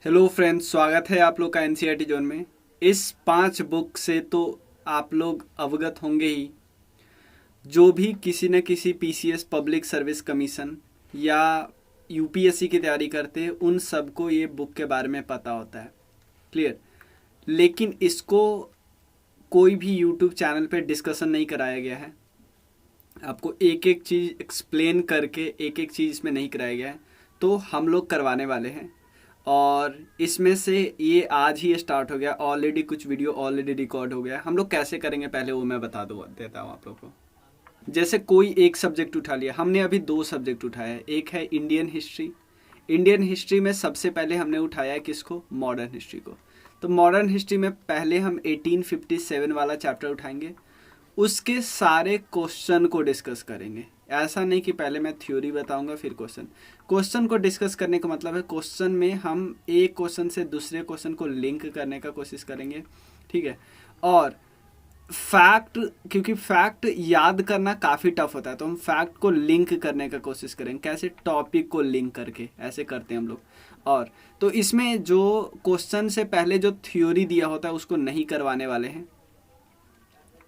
Hello friends, स्वागत है आप लोग का एनसीईआरटी जोन में। इस 5 बुक से तो आप लोग अवगत होंगे ही। जो भी किसी न किसी पीसीएस पब्लिक सर्विस कमीशन या यूपीएससी की तैयारी करते हैं उन सबको ये बुक के बारे में पता होता है। क्लियर। लेकिन इसको कोई भी यूट्यूब चैनल पे डिस्कशन नहीं कराया गया है। आपको एक एक चीज़ एक्सप्लेन करके एक एक चीज़ इसमें नहीं कराया गया है, तो हम लोग करवाने वाले हैं। और इसमें से ये आज ही स्टार्ट हो गया, ऑलरेडी कुछ वीडियो ऑलरेडी रिकॉर्ड हो गया। हम लोग कैसे करेंगे पहले वो मैं बता देता हूँ आप लोग को। जैसे कोई एक सब्जेक्ट उठा लिया, हमने अभी 2 सब्जेक्ट उठाया है। एक है इंडियन हिस्ट्री। इंडियन हिस्ट्री में सबसे पहले हमने उठाया है किसको? मॉडर्न हिस्ट्री को। तो मॉडर्न हिस्ट्री में पहले हम 1857 वाला चैप्टर उठाएंगे, उसके सारे क्वेश्चन को डिस्कस करेंगे। ऐसा नहीं कि पहले मैं थ्योरी बताऊंगा फिर क्वेश्चन को डिस्कस करने का मतलब है क्वेश्चन में हम एक क्वेश्चन से दूसरे क्वेश्चन को लिंक करने का कोशिश करेंगे। ठीक है। और फैक्ट, क्योंकि फैक्ट याद करना काफ़ी टफ होता है, तो हम फैक्ट को लिंक करने का कोशिश करेंगे। कैसे? टॉपिक को लिंक करके ऐसे करते हैं हम लोग। और तो इसमें जो क्वेश्चन से पहले जो थ्योरी दिया होता है उसको नहीं करवाने वाले हैं।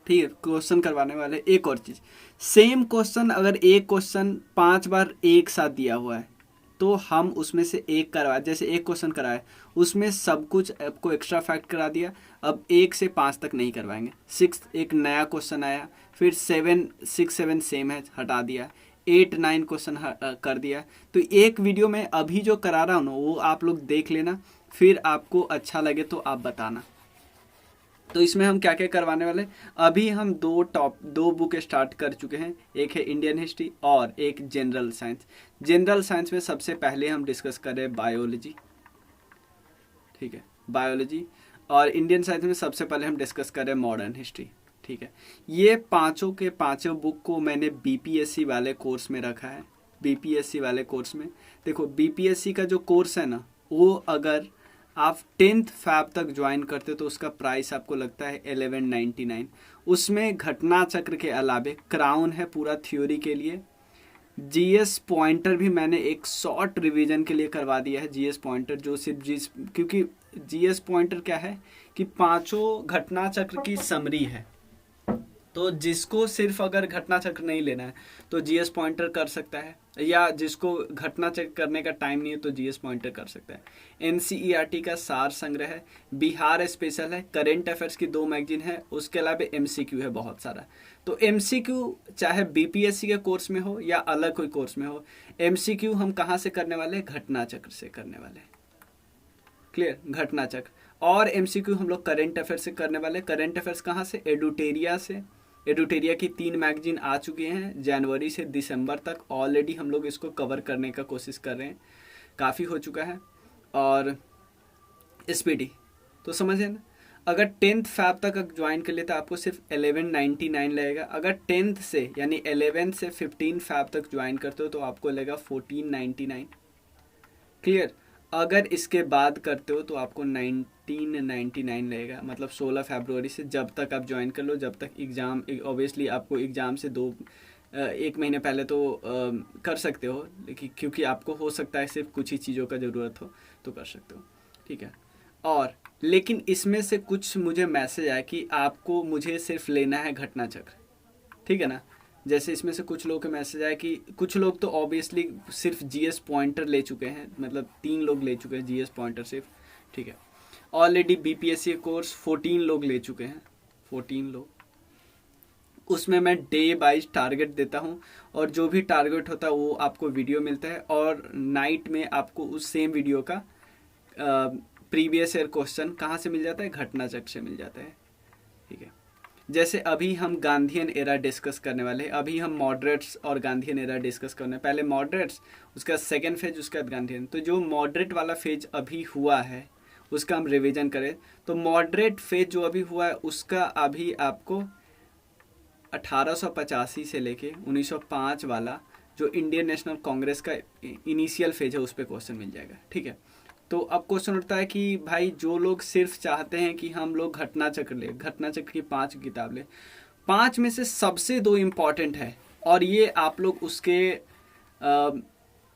ठीक है, क्वेश्चन करवाने वाले। एक और चीज़, सेम क्वेश्चन अगर एक क्वेश्चन 5 बार एक साथ दिया हुआ है तो हम उसमें से एक करवा, जैसे एक क्वेश्चन कराए उसमें सब कुछ आपको एक्स्ट्रा फैक्ट करा दिया, अब 1 से 5 तक नहीं करवाएंगे। 6 एक नया क्वेश्चन आया, फिर 7 6 7 सेम है, हटा दिया। 8 9 क्वेश्चन कर दिया। तो एक वीडियो में अभी जो करा रहा हूँ ना वो आप लोग देख लेना, फिर आपको अच्छा लगे तो आप बताना। तो इसमें हम क्या क्या करवाने वाले, अभी हम दो बुक स्टार्ट कर चुके हैं। एक है इंडियन हिस्ट्री और एक जनरल साइंस। जनरल साइंस में सबसे पहले हम डिस्कस करें बायोलॉजी। ठीक है, बायोलॉजी। और इंडियन साइंस में सबसे पहले हम डिस्कस करें मॉडर्न हिस्ट्री। ठीक है, ये पांचों के पांचों बुक को मैंने बीपीएससी वाले कोर्स में रखा है। बीपीएससी वाले कोर्स में देखो, बीपीएससी का जो कोर्स है ना, वो अगर आप 10th फैब तक ज्वाइन करते तो उसका प्राइस आपको लगता है 1199। उसमें घटना चक्र के अलावे क्राउन है पूरा थ्योरी के लिए। जीएस पॉइंटर भी मैंने एक शॉर्ट रिवीजन के लिए करवा दिया है। जीएस पॉइंटर जो सिर्फ क्योंकि जीएस पॉइंटर क्या है कि पांचों घटना चक्र की समरी है। तो जिसको सिर्फ अगर घटना चक्र नहीं लेना है तो जीएस पॉइंटर कर सकता है, या जिसको घटना चक्र करने का टाइम नहीं है तो जीएस पॉइंटर कर सकता है। एनसीईआरटी का सार संग्रह है, बिहार स्पेशल है, करेंट अफेयर्स की 2 मैगजीन है, उसके अलावा एमसीक्यू है बहुत सारा। तो एमसीक्यू चाहे बीपीएससी के कोर्स में हो या अलग कोई कोर्स में हो, एमसीक्यू हम कहाँ से करने वाले? घटना चक्र से करने वाले। क्लियर? घटना चक्र। और एमसीक्यू हम लोग करेंट अफेयर्स से करने वाले। करेंट अफेयर्स कहाँ से? एडुटेरिया से। एडुटेरिया की 3 मैगजीन आ चुकी हैं, जनवरी से दिसंबर तक ऑलरेडी हम लोग इसको कवर करने का कोशिश कर रहे हैं, काफ़ी हो चुका है। और स्पीडी तो समझे ना, अगर 10th फैब तक ज्वाइन कर लेते आपको सिर्फ 1199 लगेगा। अगर 10th से यानी 11 से 15 फैब तक ज्वाइन करते हो तो आपको लगेगा 1499। क्लियर? अगर इसके बाद करते हो तो आपको 1999 लगेगा, मतलब 16 फरवरी से जब तक आप ज्वाइन कर लो, जब तक एग्ज़ाम, ऑब्वियसली आपको एग्ज़ाम से 1 महीने पहले तो कर सकते हो, लेकिन क्योंकि आपको हो सकता है सिर्फ कुछ ही चीज़ों का ज़रूरत हो तो कर सकते हो। ठीक है। और लेकिन इसमें से कुछ मुझे मैसेज आया कि आपको मुझे सिर्फ लेना है घटना चक्र। ठीक है ना, जैसे इसमें से कुछ लोगों के मैसेज आया कि कुछ लोग तो ऑब्वियसली सिर्फ जीएस पॉइंटर ले चुके हैं, मतलब 3 लोग ले चुके हैं जीएस पॉइंटर सिर्फ। ठीक है, ऑलरेडी बीपीएससी कोर्स 14 लोग ले चुके हैं, 14 लोग। उसमें मैं डे वाइज टारगेट देता हूँ और जो भी टारगेट होता है वो आपको वीडियो मिलता है, और नाइट में आपको उस सेम वीडियो का प्रीवियस ईयर क्वेश्चन कहाँ से मिल जाता है? घटना चक्र से मिल जाता है। ठीक है, जैसे अभी हम गांधीयन एरा डिस्कस करने वाले हैं, अभी हम मॉडरेट्स और गांधीयन एरा डिस्कस करने, पहले मॉडरेट्स, उसका सेकेंड फेज, उसके बाद गांधीयन। तो जो मॉडरेट वाला फेज अभी हुआ है उसका हम रिवीजन करें तो मॉडरेट फेज जो अभी हुआ है उसका अभी आपको 1885 से लेके 1905 वाला जो इंडियन नेशनल कांग्रेस का इनिशियल फेज है उस पर क्वेश्चन मिल जाएगा। ठीक है, तो अब क्वेश्चन उठता है कि भाई जो लोग सिर्फ चाहते हैं कि हम लोग घटना चक्र ले, घटना चक्र की 5 किताब ले, 5 में से सबसे 2 इम्पॉर्टेंट है, और ये आप लोग उसके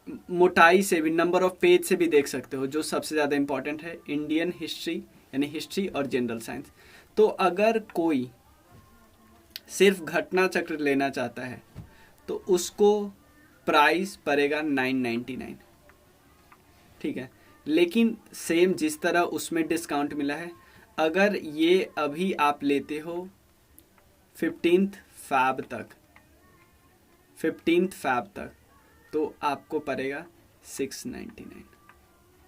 मोटाई से भी, नंबर ऑफ पेज से भी देख सकते हो। जो सबसे ज़्यादा इंपॉर्टेंट है इंडियन हिस्ट्री, यानी हिस्ट्री और जनरल साइंस। तो अगर कोई सिर्फ घटना चक्र लेना चाहता है तो उसको प्राइस पड़ेगा 999, ठीक है। लेकिन सेम जिस तरह उसमें डिस्काउंट मिला है, अगर ये अभी आप लेते हो 15 फैब तक तो आपको पड़ेगा 699,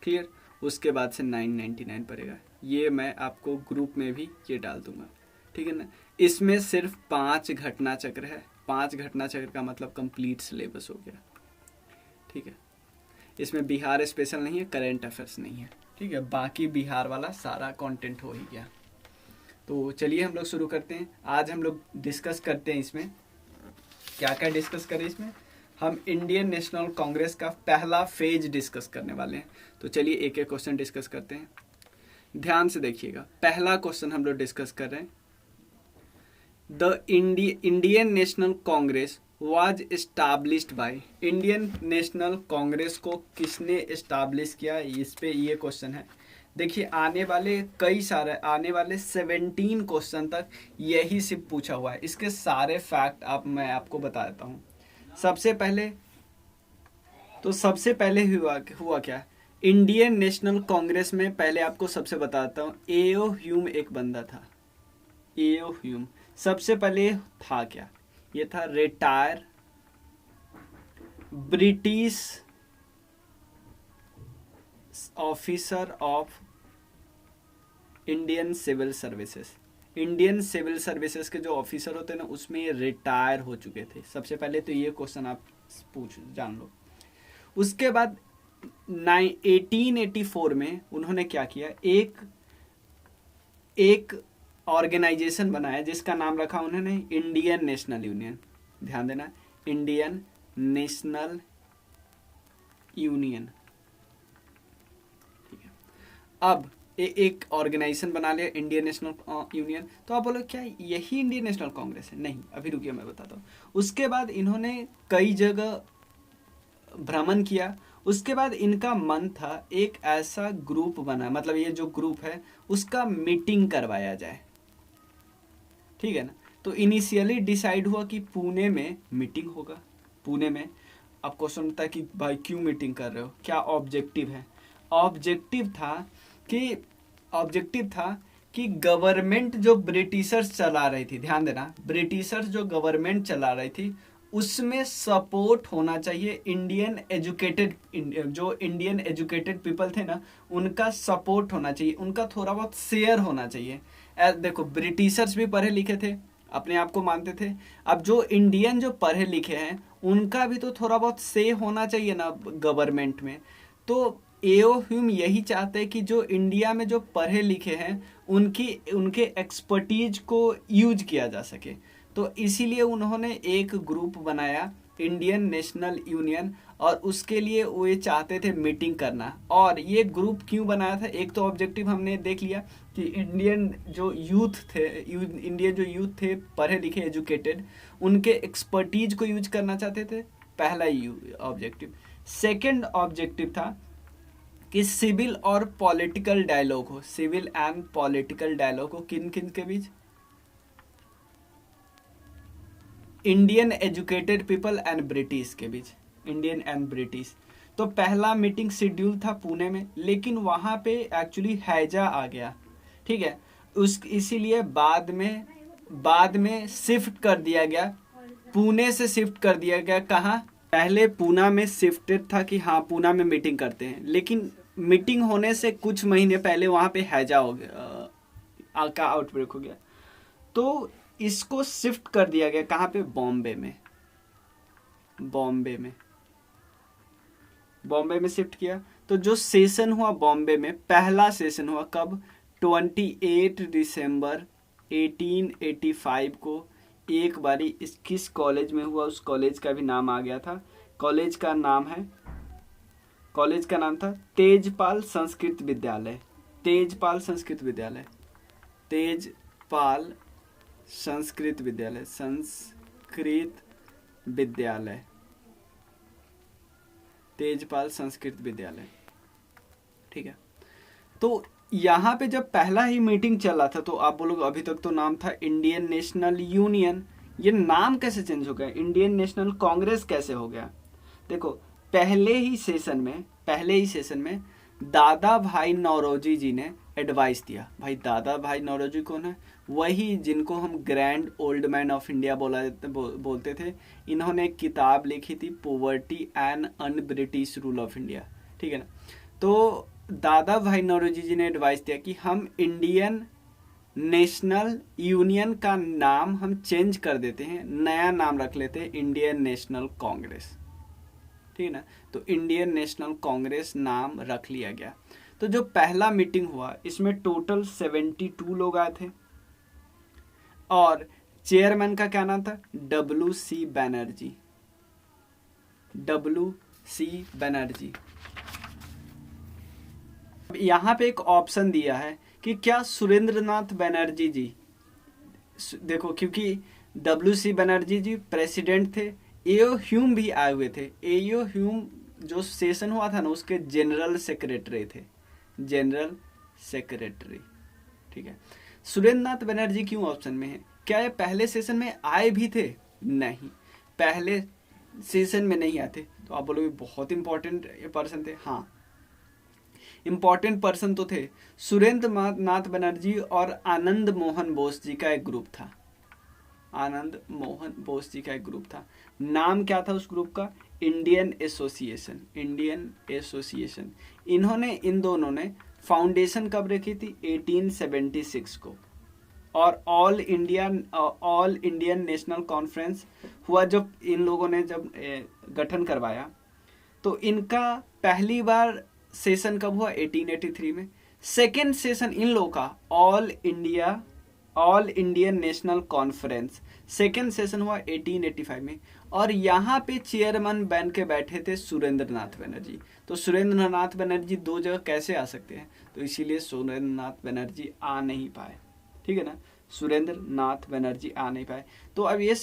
क्लियर। उसके बाद से 999 पड़ेगा। ये मैं आपको ग्रुप में भी ये डाल दूंगा, ठीक है ना। इसमें सिर्फ 5 घटना चक्र है। 5 घटना चक्र का मतलब कंप्लीट सिलेबस हो गया, ठीक है। इसमें बिहार स्पेशल नहीं है, करंट अफेयर्स नहीं है, ठीक है। बाकी बिहार वाला सारा कंटेंट हो ही गया। तो चलिए हम लोग शुरू करते हैं। आज हम लोग डिस्कस करते हैं इसमें क्या क्या डिस्कस करें। इसमें हम इंडियन नेशनल कांग्रेस का पहला फेज डिस्कस करने वाले हैं। तो चलिए एक एक क्वेश्चन डिस्कस करते हैं। ध्यान से देखिएगा, पहला क्वेश्चन हम लोग डिस्कस कर रहे हैं। The Indian National Congress was established by. Indian National Congress को किसने एस्टाब्लिश किया, इस पे ये क्वेश्चन है। देखिए आने वाले 17 क्वेश्चन तक यही सिर्फ पूछा हुआ है। इसके सारे फैक्ट मैं आपको बता देता हूँ। सबसे पहले हुआ क्या, इंडियन नेशनल कांग्रेस में पहले आपको सबसे बताता हूँ, एओ ह्यूम एक बंदा था। एओ ह्यूम सबसे पहले था क्या, ये था retire British officer of Indian Civil Services. Indian Civil Services के जो ऑफिसर होते हैं ना, उसमें ये रिटायर हो चुके थे। सबसे पहले तो ये क्वेश्चन आप जान लो। उसके बाद 1884 में उन्होंने क्या किया, एक ऑर्गेनाइजेशन बनाया जिसका नाम रखा उन्होंने इंडियन नेशनल यूनियन। ध्यान देना, इंडियन नेशनल यूनियन, ठीक है। अब एक ऑर्गेनाइजेशन बना लिया इंडियन नेशनल यूनियन। तो आप बोलो क्या यही इंडियन नेशनल कांग्रेस है? नहीं, अभी रुकिए मैं बताता हूँ। उसके बाद इन्होंने कई जगह भ्रमण किया। उसके बाद इनका मन था एक ऐसा ग्रुप बना, मतलब ये जो ग्रुप है उसका मीटिंग करवाया जाए, ठीक है ना। तो इनिशियली डिसाइड हुआ कि पुणे में मीटिंग होगा। पुणे में अब क्वेश्चन होता है कि भाई क्यों मीटिंग कर रहे हो, क्या ऑब्जेक्टिव है? ऑब्जेक्टिव था कि गवर्नमेंट जो ब्रिटिशर्स चला रही थी, ध्यान देना, ब्रिटिशर्स जो गवर्नमेंट चला रही थी उसमें सपोर्ट होना चाहिए इंडियन एजुकेटेड पीपल थे ना, उनका सपोर्ट होना चाहिए, उनका थोड़ा बहुत शेयर होना चाहिए। देखो ब्रिटिशर्स भी पढ़े लिखे थे, अपने आप को मानते थे। अब जो इंडियन जो पढ़े लिखे हैं उनका भी तो थोड़ा बहुत से होना चाहिए ना गवर्नमेंट में। तो एओ ह्यूम यही चाहते हैं कि जो इंडिया में जो पढ़े लिखे हैं उनके एक्सपर्टीज को यूज किया जा सके। तो इसीलिए उन्होंने एक ग्रुप बनाया इंडियन नेशनल यूनियन, और उसके लिए वो ये चाहते थे मीटिंग करना। और ये ग्रुप क्यों बनाया था, एक तो ऑब्जेक्टिव हमने देख लिया कि इंडियन जो यूथ थे पढ़े लिखे एजुकेटेड, उनके एक्सपर्टीज को यूज करना चाहते थे, पहला ऑब्जेक्टिव। सेकंड ऑब्जेक्टिव था कि सिविल और पॉलिटिकल डायलॉग हो, सिविल एंड पॉलिटिकल डायलॉग हो किन किन के बीच, Indian educated people and British के बीच, इंडियन एंड ब्रिटिश। तो पहला मीटिंग शेड्यूल था पुणे में, लेकिन वहां पे एक्चुअली हैजा आ गया, ठीक है। इसीलिए बाद में शिफ्ट कर दिया गया, पुणे से शिफ्ट कर दिया गया। कहाँ? पहले पूना में शिफ्टेड था कि हाँ पूना में मीटिंग करते हैं, लेकिन मीटिंग होने से कुछ महीने पहले वहां पे हैजा हो गया, का आउटब्रेक हो गया। तो इसको शिफ्ट कर दिया गया कहाँ पे? बॉम्बे में शिफ्ट किया। तो जो सेशन हुआ बॉम्बे में, पहला सेशन हुआ कब? 28 दिसंबर 1885 को। एक बारी किस कॉलेज में हुआ, उस कॉलेज का भी नाम आ गया था। कॉलेज का नाम था तेजपाल संस्कृत विद्यालय। तेजपाल संस्कृत विद्यालय। तेजपाल संस्कृत विद्यालय, ठीक है। तो यहाँ पे जब पहला ही मीटिंग चला था तो आप बोलोगे अभी तक तो नाम था इंडियन नेशनल यूनियन, ये नाम कैसे चेंज हो गया, इंडियन नेशनल कांग्रेस कैसे हो गया? देखो पहले ही सेशन में दादा भाई नौरोजी जी ने एडवाइस दिया। भाई दादा भाई नौरोजी कौन है? वही जिनको हम grand old man of India बोलते थे। इन्होंने एक किताब लिखी थी poverty and un British rule of India, ठीक है ना। तो दादा भाई नौरोजी जी ने एडवाइस दिया कि हम इंडियन नेशनल यूनियन का नाम हम चेंज कर देते हैं, नया नाम रख लेते हैं इंडियन नेशनल कांग्रेस, ठीक है ना। तो इंडियन नेशनल कांग्रेस नाम रख लिया गया। तो जो पहला मीटिंग हुआ इसमें टोटल 72 लोग आए थे और चेयरमैन का क्या नाम था? WC Banerjee, WC Banerjee. यहां पे एक ऑप्शन दिया है कि क्या सुरेंद्रनाथ बनर्जी जी, देखो क्योंकि WC बनर्जी जी प्रेसिडेंट थे, एओ ह्यूम भी आए हुए थे। एओ ह्यूम जो सेशन हुआ था ना उसके जनरल सेक्रेटरी थे, जनरल सेक्रेटरी, ठीक है। सुरेंद्रनाथ बनर्जी क्यों ऑप्शन में है? क्या ये पहले सेशन में आए भी थे? नहीं, पहले सेशन में नहीं आए थे। तो आप बोलोगे बहुत इंपॉर्टेंट पर्सन थे। हाँ, इंपॉर्टेंट पर्सन तो थे। सुरेंद्र नाथ बनर्जी और आनंद मोहन बोस जी का एक ग्रुप था, आनंद मोहन बोस जी का एक ग्रुप था। नाम क्या था उस ग्रुप का? Indian association, Indian association. इन्होंने, इन दोनों ने फाउंडेशन कब रखी थी? 1876 को। और ऑल इंडियन नेशनल कॉन्फ्रेंस हुआ जब इन लोगों ने जब गठन करवाया, तो इनका पहली बार सेशन कब हुआ? 1883 में। सेकेंड सेशन इन लोगों का all Indian national conference second session हुआ 1885 में। और यहाँ पे चेयरमैन बन के बैठे थे सुरेंद्रनाथ बनर्जी। तो सुरेंद्रनाथ बनर्जी दो जगह कैसे आ सकते हैं? तो इसीलिए सुरेंद्रनाथ बनर्जी आ नहीं पाए, ठीक है ना। सुरेंद्रनाथ बनर्जी आ नहीं पाए। तो अब ये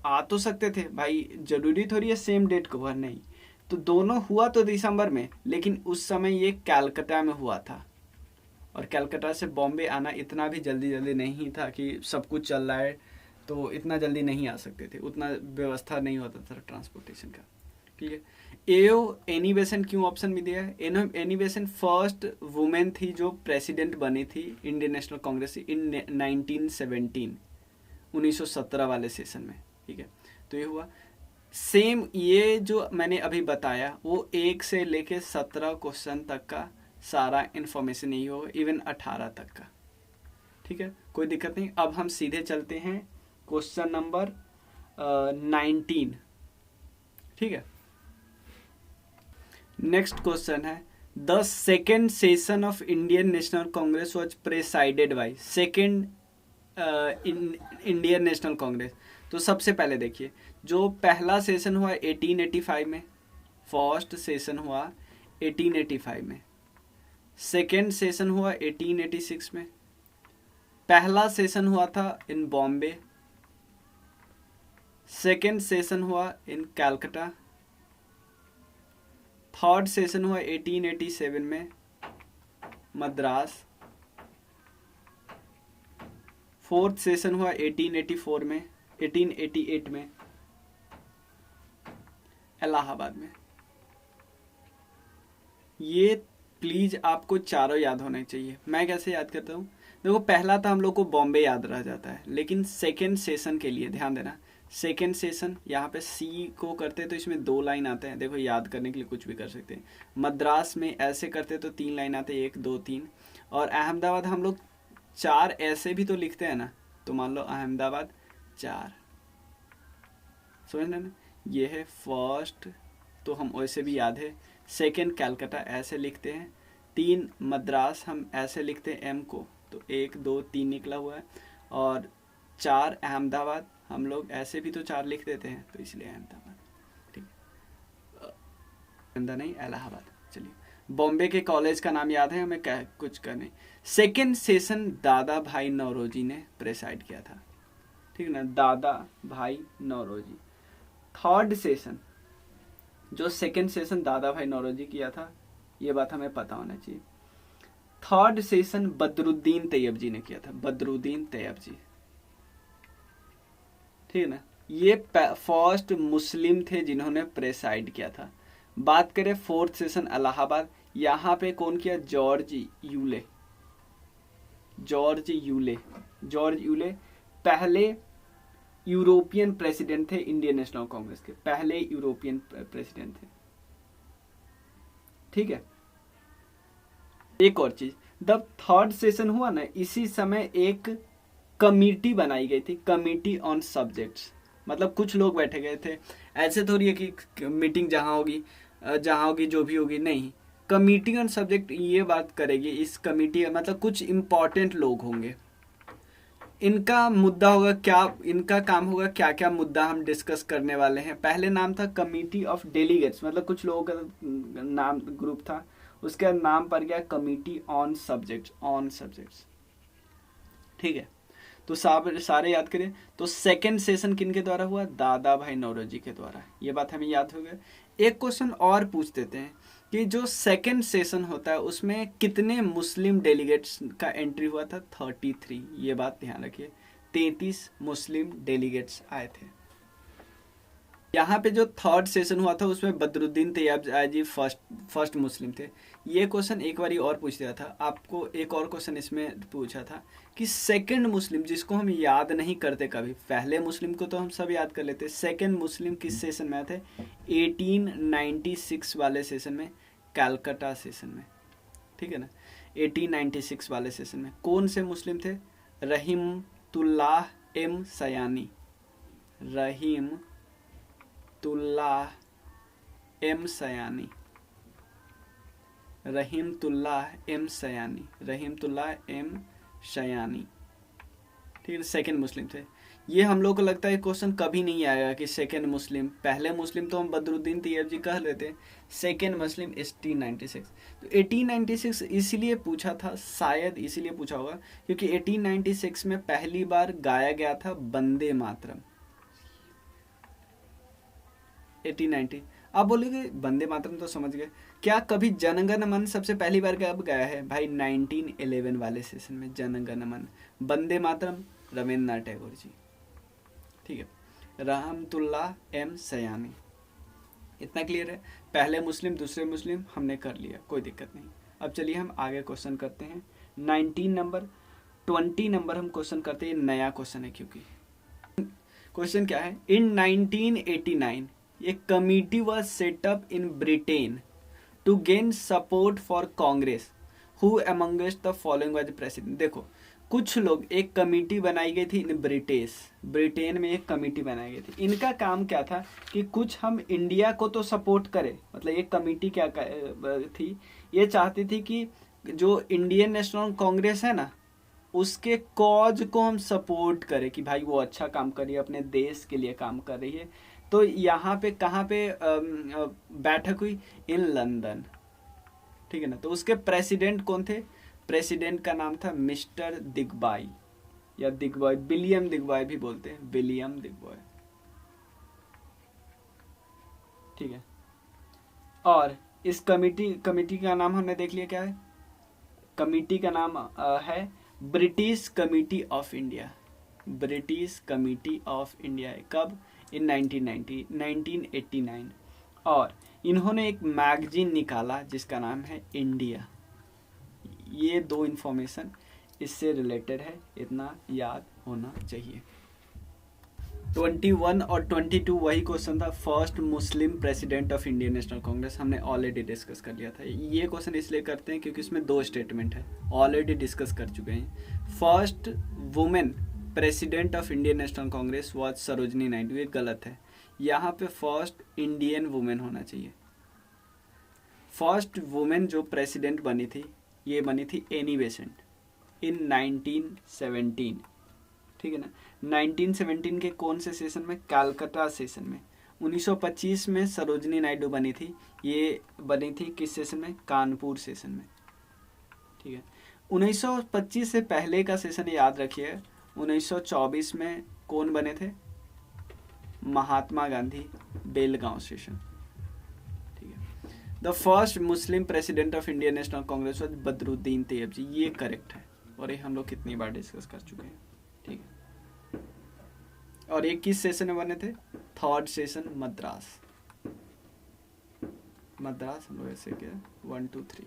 आ तो सकते थे भाई, जरूरी थोड़ी है सेम डेट को हुआ, नहीं। तो दोनों हुआ तो दिसंबर में, लेकिन उस समय ये कलकत्ता में हुआ था और कलकत्ता से बॉम्बे आना इतना भी जल्दी नहीं था कि सब कुछ चल रहा है तो इतना जल्दी नहीं आ सकते थे, उतना व्यवस्था नहीं होता था ट्रांसपोर्टेशन का, ठीक है। एओ एनी बेसेंट क्यों ऑप्शन में दिया है? एनी बेसेंट फर्स्ट वुमेन थी जो प्रेसिडेंट बनी थी इंडियन नेशनल कांग्रेस इन 1917, 1917 वाले सेशन में, ठीक है। तो ये हुआ सेम, ये जो मैंने अभी बताया वो 1 से लेके 17 क्वेश्चन तक का सारा इंफॉर्मेशन यही होगा, इवन 18 तक का, ठीक है, कोई दिक्कत नहीं। अब हम सीधे चलते हैं क्वेश्चन नंबर 19, ठीक है। नेक्स्ट क्वेश्चन है the second session of Indian National Congress was presided by, second Indian National Congress. तो सबसे पहले देखिए, जो पहला सेशन हुआ 1885 में, फर्स्ट सेशन हुआ 1885 में, सेकेंड सेशन हुआ 1886 में, पहला सेशन हुआ था इन बॉम्बे, सेकेंड सेशन हुआ इन कलकत्ता, थर्ड सेशन हुआ 1887 में मद्रास, फोर्थ सेशन हुआ 1884 में, 1888 में इलाहाबाद में। ये प्लीज आपको चारों याद होने चाहिए। मैं कैसे याद करता हूँ? देखो पहला तो हम लोग को बॉम्बे याद रह जाता है, लेकिन सेकेंड सेशन के लिए ध्यान देना, सेकेंड सेशन यहाँ पे सी को करते तो इसमें 2 लाइन आते हैं, देखो याद करने के लिए कुछ भी कर सकते हैं। मद्रास में ऐसे करते तो 3 लाइन आते हैं, 1 2 3। और अहमदाबाद हम लोग 4 ऐसे भी तो लिखते हैं ना, तो मान लो अहमदाबाद 4, समझ ना। ये है फर्स्ट, तो हम वैसे भी याद है। सेकेंड कलकत्ता ऐसे लिखते हैं, 3 मद्रास हम ऐसे लिखते हैं एम को, तो 1 2 3 निकला हुआ है। और 4 अहमदाबाद हम लोग ऐसे भी तो 4 लिख देते हैं, तो इसलिए अहमदाबाद, ठीक है, नहीं इलाहाबाद। चलिए, बॉम्बे के कॉलेज का नाम याद है हमें, कुछ करने। सेकेंड सेशन दादा भाई नौरोजी ने प्रेसाइड किया था, ठीक है ना, दादा भाई नौरोजी। थर्ड सेशन जो सेकंड सेशन दादा भाई नौरोजी किया था, ये बात हमें पता होना चाहिए। थर्ड सेशन बदरुद्दीन तैयब जी ने किया था, बदरुद्दीन तैयब जी, ठीक है ना। ये फर्स्ट मुस्लिम थे जिन्होंने प्रेसाइड किया था। बात करें फोर्थ सेशन इलाहाबाद, यहाँ पे कौन किया, George Yule. George Yule, George Yule पहले यूरोपियन प्रेसिडेंट थे इंडियन नेशनल कांग्रेस के, पहले यूरोपियन प्रेसिडेंट थे, ठीक है। एक और चीज, जब थर्ड सेशन हुआ ना, इसी समय एक कमिटी बनाई गई थी, कमिटी ऑन सब्जेक्ट्स, मतलब कुछ लोग बैठे गए थे। ऐसे थोड़ी है कि मीटिंग जहां होगी जो भी होगी, नहीं, कमिटी ऑन सब्जेक्ट ये बात करेगी। इस कमिटी मतलब कुछ इंपॉर्टेंट लोग होंगे, इनका मुद्दा होगा क्या, इनका काम होगा क्या क्या मुद्दा हम डिस्कस करने वाले हैं। पहले नाम था कमिटी ऑफ डेलीगेट्स, मतलब कुछ लोगों का नाम ग्रुप था, उसका नाम पड़ गया कमिटी ऑन सब्जेक्ट्स, ठीक है। तो सारे याद करें। तो सेकंड सेशन किनके द्वारा हुआ, दादा भाई नौरोजी के द्वारा, ये बात हमें याद हो गया। एक क्वेश्चन और पूछ देते हैं कि जो सेकंड सेशन होता है उसमें कितने मुस्लिम डेलीगेट्स का एंट्री हुआ था, 33, ये बात ध्यान रखिए, 33 मुस्लिम डेलीगेट्स आए थे। यहाँ पे जो थर्ड सेशन हुआ था उसमें बदरुद्दीन तैयब जी फर्स्ट मुस्लिम थे। ये क्वेश्चन एक बार और पूछ दिया था आपको। एक और क्वेश्चन इसमें पूछा था कि सेकंड मुस्लिम, जिसको हम याद नहीं करते कभी, पहले मुस्लिम को तो हम सब याद कर लेते, सेकंड मुस्लिम किस सेशन में आए थे, 1896 वाले सेशन में, कैलकाटा सेशन में, ठीक है ना। 1896 वाले सेशन में कौन से मुस्लिम थे, रहीमतुल्लाह एम सयानी, रहीमतुल्लाह एम सयानी, ठीक है, सेकंड मुस्लिम थे। ये हम लोग को लगता है क्वेश्चन कभी नहीं आएगा कि सेकंड मुस्लिम, पहले मुस्लिम तो हम बदरुद्दीन तैयब जी कह लेते, सेकंड मुस्लिम 1896। तो 1896 इसलिए पूछा था, शायद इसीलिए पूछा होगा क्योंकि 1896 में पहली बार गाया गया था वंदे मातरम। 1890, आप बोलोगे वंदे मातरम तो समझ गए, क्या कभी जनगण मन सबसे पहली बार कब गाया है भाई, 1911 वाले सेशन में जनगण मन। वंदे मातरम रविन्द्रनाथ टैगोर जी, ठीक है। रहमतुल्लाह एम सयानी, इतना क्लियर है। पहले मुस्लिम दूसरे मुस्लिम हमने कर लिया, कोई दिक्कत नहीं। अब चलिए हम आगे क्वेश्चन करते हैं। 19 नंबर 20 नंबर हम क्वेश्चन करते हैं, नया क्वेश्चन है क्योंकि क्वेश्चन क्या है, इन 1989 a committee was set up in Britain to gain support for Congress. Who amongst the following was president? देखो कुछ लोग, एक कमिटी बनाई गई थी इन ब्रिटेन में एक कमिटी बनाई गई थी। इनका काम क्या था कि कुछ हम इंडिया को तो सपोर्ट करें, मतलब ये कमिटी क्या थी, ये चाहती थी कि जो इंडियन नेशनल कांग्रेस है ना, उसके कॉज को हम सपोर्ट करें कि भाई वो अच्छा काम कर रही है, अपने देश के लिए काम कर रही है। तो यहाँ पे कहाँ पे बैठक हुई, इन लंदन, ठीक है ना। तो उसके प्रेसिडेंट कौन थे, प्रेसिडेंट का नाम था मिस्टर दिग्बाई या दिग्बॉय, विलियम दिग्बॉय भी बोलते हैं, विलियम दिग्बॉय, ठीक है। और इस कमिटी का नाम हमने देख लिया, क्या है, कमिटी का नाम है British committee of India, British committee of India. कब, इन 1989। और इन्होंने एक मैगजीन निकाला जिसका नाम है इंडिया। ये दो इंफॉर्मेशन इससे रिलेटेड है, इतना याद होना चाहिए। 21 और 22 वही क्वेश्चन था, first Muslim president of Indian National Congress, हमने ऑलरेडी डिस्कस कर लिया था। ये क्वेश्चन इसलिए करते हैं क्योंकि इसमें दो स्टेटमेंट है, ऑलरेडी डिस्कस कर चुके हैं। First women president of Indian National Congress was Sarojini Naidu, ये गलत है, यहाँ पे फर्स्ट इंडियन वुमेन होना चाहिए। फर्स्ट वुमेन जो प्रेसिडेंट बनी थी, ये बनी थी एनी बेसेंट इन 1917, ठीक है ना। 1917 के कौन से सेशन में, कैलकाटा सेशन में। 1925 में सरोजनी नायडू बनी थी, ये बनी थी किस सेशन में, कानपुर सेशन में, ठीक है। 1925 से पहले का सेशन याद रखिए, 1924 में कौन बने थे, Mahatma Gandhi, Belgaum session, the first Muslim president of Indian National Congress was Badruddin Tyabji, ये करेक्ट है और ये हम लोग कितनी बार डिस्कस कर चुके हैं, ठीक है। और ये किस सेशन में बने थे? थर्ड सेशन मद्रास हम लोग ऐसे किया 1 2 3।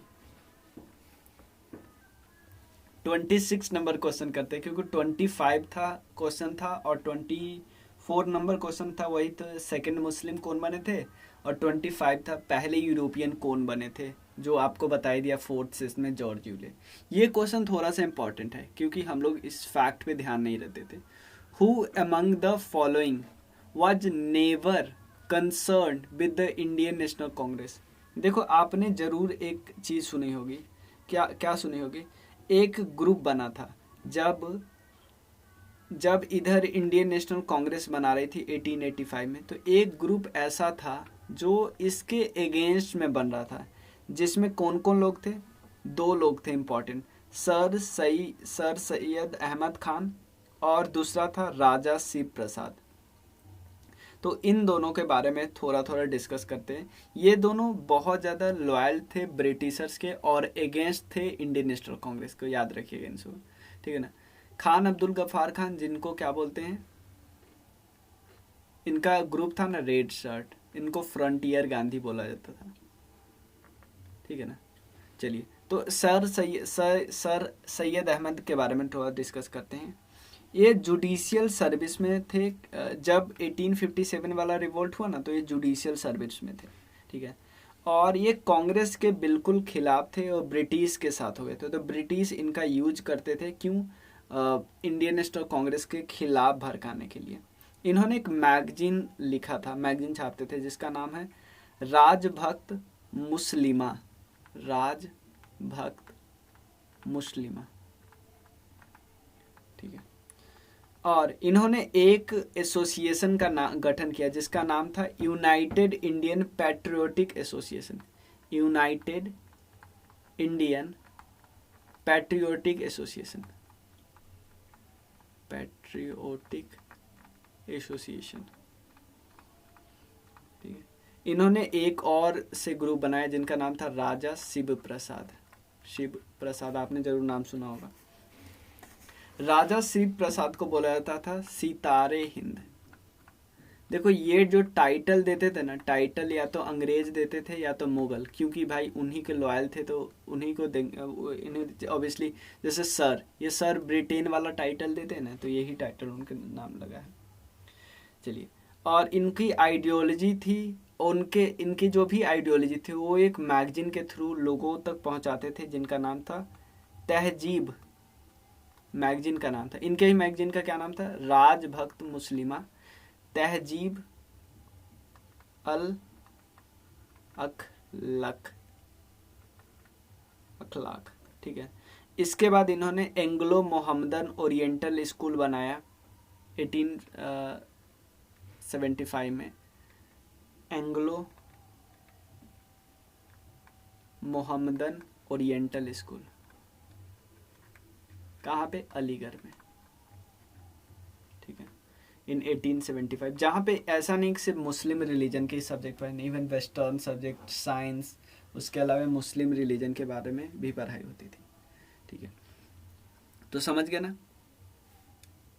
26 नंबर क्वेश्चन करते हैं क्योंकि 25 था क्वेश्चन था और 24 नंबर क्वेश्चन था, वही तो सेकंड मुस्लिम कौन बने थे, और 25 था पहले यूरोपियन कौन बने थे, जो आपको बताई दिया फोर्थ सेशन में जॉर्ज यूले। ये क्वेश्चन थोड़ा सा इंपॉर्टेंट है क्योंकि हम लोग इस फैक्ट पे ध्यान नहीं देते थे। Who among the following was never concerned with the Indian National Congress. देखो आपने जरूर एक चीज सुनी होगी, क्या क्या सुनी होगी, एक ग्रुप बना था जब इधर इंडियन नेशनल कांग्रेस बना रही थी 1885 में, तो एक ग्रुप ऐसा था जो इसके अगेंस्ट में बन रहा था, जिसमें कौन कौन लोग थे? 2 लोग थे इंपॉर्टेंट, सर सैयद अहमद खान और दूसरा था राजा शिव प्रसाद। तो इन दोनों के बारे में थोड़ा थोड़ा डिस्कस करते हैं। ये दोनों बहुत ज़्यादा लॉयल थे ब्रिटिशर्स के और अगेंस्ट थे इंडियन नेशनल कांग्रेस को, याद रखिएगा इनको, ठीक है ना। खान अब्दुल गफ्फार खान, जिनको क्या बोलते हैं, इनका ग्रुप था ना रेड शर्ट, इनको फ्रंटियर गांधी बोला जाता था, ठीक है ना। चलिए तो सर सैयद अहमद के बारे में थोड़ा डिस्कस करते हैं। ये जुडिशियल सर्विस में थे, जब 1857 वाला रिवोल्ट हुआ ना तो ये जुडिशियल सर्विस में थे, ठीक है। और ये कांग्रेस के बिल्कुल खिलाफ थे और ब्रिटिश के साथ हो गए थे, तो ब्रिटिश इनका यूज करते थे, क्यों? इंडियन नेशनल कांग्रेस के खिलाफ भड़काने के लिए। इन्होंने एक मैगजीन लिखा था, मैगजीन छापते थे, जिसका नाम है राजभक्त मुस्लिमा, राजभक्त मुस्लिमा, ठीक है। और इन्होंने एक एसोसिएशन का गठन किया जिसका नाम था United Indian patriotic association, United Indian patriotic association, patriotic association, ठीक है। इन्होंने एक और से ग्रुप बनाया जिनका नाम था राजा शिव प्रसाद, आपने जरूर नाम सुना होगा। राजा शिव प्रसाद को बोला जाता था सितारे हिंद। देखो ये जो टाइटल देते थे ना, टाइटल या तो अंग्रेज देते थे या तो मुगल, क्योंकि भाई उन्हीं के लॉयल थे तो उन्हीं को इन्हें ऑब्वियसली, जैसे सर, ये सर ब्रिटेन वाला टाइटल देते हैं ना, तो यही टाइटल उनके नाम लगा है। चलिए, और इनकी आइडियोलॉजी थी, इनकी जो भी आइडियोलॉजी थी वो एक मैगजीन के थ्रू लोगों तक पहुंचाते थे, जिनका नाम था तहजीब, मैगजीन का नाम था, इनके ही मैगजीन का क्या नाम था? राजभक्त मुस्लिमा तहजीब अल अखलाक, ठीक है। इसके बाद इन्होंने एंग्लो मोहम्मदन ओरिएंटल स्कूल बनाया 1875 में, एंग्लो मोहम्मदन ओरिएंटल स्कूल, कहाँ पे? अलीगढ़ में, ठीक है, इन 1875। जहाँ पे ऐसा नहीं कि सिर्फ मुस्लिम रिलीजन के सब्जेक्ट पढ़े, इवन वेस्टर्न सब्जेक्ट, साइंस, उसके अलावा मुस्लिम रिलीजन के बारे में भी पढ़ाई होती थी, ठीक है। तो समझ गए ना,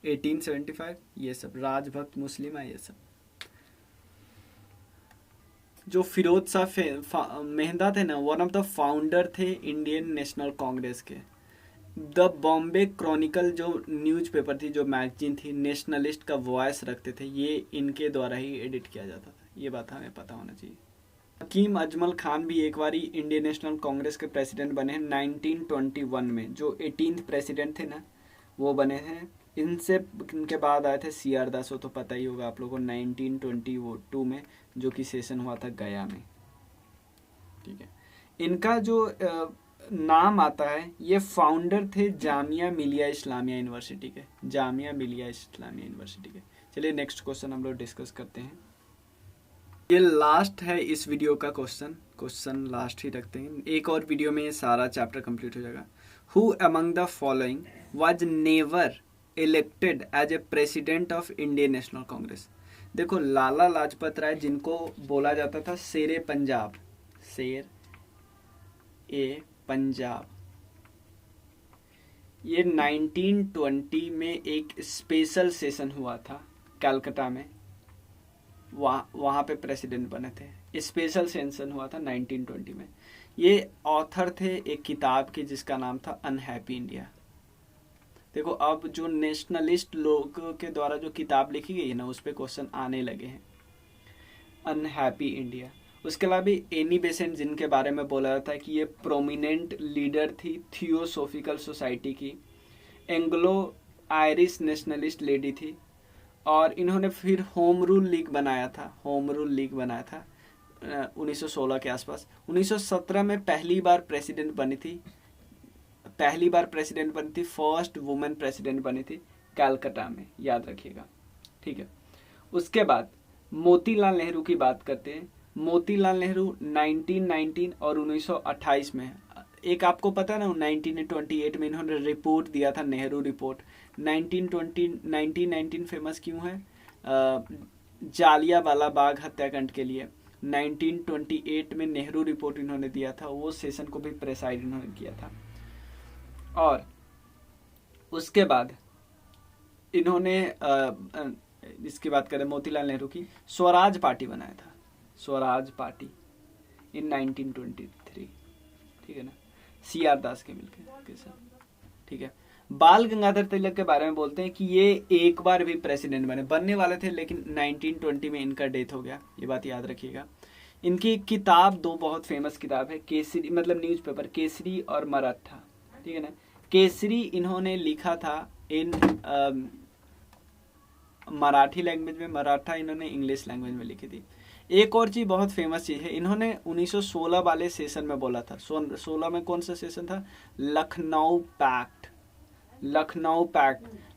1875 ये सब, राजभक्त मुस्लिम है ये सब। जो फिरोज शाह मेहंदा थे ना, वन ऑफ द फाउंडर थे इंडियन नेशनल कांग्रेस के। द बॉम्बे क्रॉनिकल जो न्यूज़पेपर थी, जो मैगजीन थी, नेशनलिस्ट का वॉइस रखते थे, ये इनके द्वारा ही एडिट किया जाता था, ये बात हमें पता होना चाहिए। हकीम अजमल खान भी एक बारी इंडियन नेशनल कांग्रेस के प्रेसिडेंट बने हैं 1921 में, जो 18th प्रेसिडेंट थे ना वो बने हैं। इनके बाद आए थे सी आर दास, वो तो पता ही होगा आप लोगों को, 1922 में, जो कि सेशन हुआ था गया में, ठीक है। इनका जो नाम आता है, ये फाउंडर थे जामिया मिलिया इस्लामिया यूनिवर्सिटी के, जामिया मिलिया इस्लामिया यूनिवर्सिटी के। चलिए नेक्स्ट क्वेश्चन हम लोग डिस्कस करते हैं। ये लास्ट है इस वीडियो का क्वेश्चन लास्ट ही रखते हैं, एक और वीडियो में ये सारा चैप्टर कंप्लीट हो जाएगा। Who among the following was never elected as a president of Indian National Congress. देखो लाला लाजपत राय, जिनको बोला जाता था शेरे पंजाब, शेर ए पंजाब। ये 1920 में एक स्पेशल सेशन हुआ था कलकत्ता में, वहाँ पे प्रेसिडेंट बने थे। स्पेशल सेशन हुआ था 1920 में। ये ऑथर थे एक किताब के जिसका नाम था अनहैप्पी इंडिया। देखो अब जो नेशनलिस्ट लोगों के द्वारा जो किताब लिखी गई है ना, उस पर क्वेश्चन आने लगे हैं। Unhappy India. उसके अलावा भी एनी बेसेंट जिनके बारे में बोला जाता है कि ये प्रोमिनेंट लीडर थी थियोसोफिकल सोसाइटी की, एंग्लो आयरिश नेशनलिस्ट लेडी थी, और इन्होंने फिर होम रूल लीग बनाया था। 1916 के आसपास। 1917 में पहली बार प्रेसिडेंट बनी थी, फर्स्ट वुमेन प्रेसिडेंट बनी थी कलकत्ता में, याद रखिएगा, ठीक है। उसके बाद मोतीलाल नेहरू की बात करते हैं। मोतीलाल नेहरू 1919 और 1928 में, एक आपको पता है ना 1928 में इन्होंने रिपोर्ट दिया था, नेहरू रिपोर्ट। 1919 फेमस क्यों है? जालियांवाला बाग हत्याकांड के लिए 1928 में नेहरू रिपोर्ट इन्होंने दिया था। वो सेशन को भी प्रेसाइड इन्होंने किया था। और उसके बाद इन्होंने इसकी बात करें मोतीलाल नेहरू की, स्वराज पार्टी बनाया था, स्वराज पार्टी इन 1923, ठीक है ना, CR दास के मिलकर साथ, ठीक है। बाल गंगाधर तिलक के बारे में बोलते हैं कि ये एक बार भी प्रेसिडेंट बनने वाले थे, लेकिन 1920 में इनका डेथ हो गया, ये बात याद रखिएगा। इनकी किताब दो बहुत फेमस किताब है, केसरी मतलब न्यूज़पेपर केसरी और मराठा, ठीक है ना। केसरी इन्होंने लिखा था इन मराठी लैंग्वेज में, मराठा इन्होंने इंग्लिश लैंग्वेज में लिखी थी। एक और चीज बहुत फेमस चीज है, इन्होंने 1916 वाले सेशन में बोला था। 16 में कौन सा सेशन था? लखनऊ पैक्ट।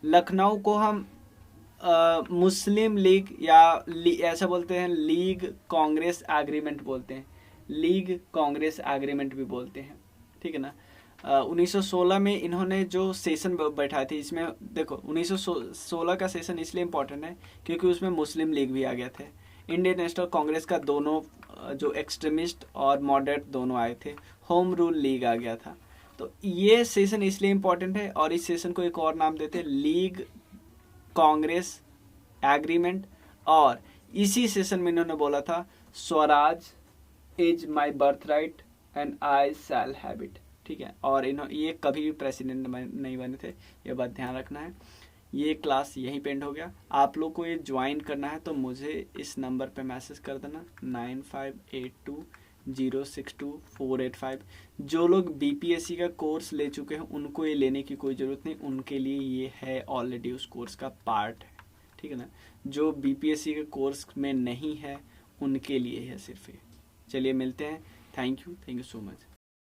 लखनऊ को हम मुस्लिम लीग या ऐसा बोलते हैं, लीग कांग्रेस एग्रीमेंट बोलते हैं, लीग कांग्रेस एग्रीमेंट भी बोलते हैं, ठीक है ना। 1916 में इन्होंने जो सेशन बैठाए थे, इसमें देखो 1916 का सेशन इसलिए इम्पोर्टेंट है क्योंकि उसमें मुस्लिम लीग भी आ गए थे, इंडियन नेशनल कांग्रेस का दोनों जो एक्सट्रीमिस्ट और मॉडरेट दोनों आए थे, होम रूल लीग आ गया था। तो ये सेशन इसलिए इम्पोर्टेंट है, और इस सेशन को एक और नाम देते हैं लीग कांग्रेस एग्रीमेंट। और इसी सेशन में इन्होंने बोला था Swaraj is my birth right and I shall have it, ठीक है। और ये कभी भी प्रेसिडेंट नहीं बने थे, ये बात ध्यान रखना है। ये क्लास यहीं पे एंड हो गया। आप लोग को ये ज्वाइन करना है तो मुझे इस नंबर पे मैसेज कर देना 9582062485। जो लोग BPSC का कोर्स ले चुके हैं उनको ये लेने की कोई ज़रूरत नहीं, उनके लिए ये है ऑलरेडी उस कोर्स का पार्ट है, ठीक है ना। जो BPSC के कोर्स में नहीं है उनके लिए है सिर्फ ये। चलिए मिलते हैं। Thank you so much.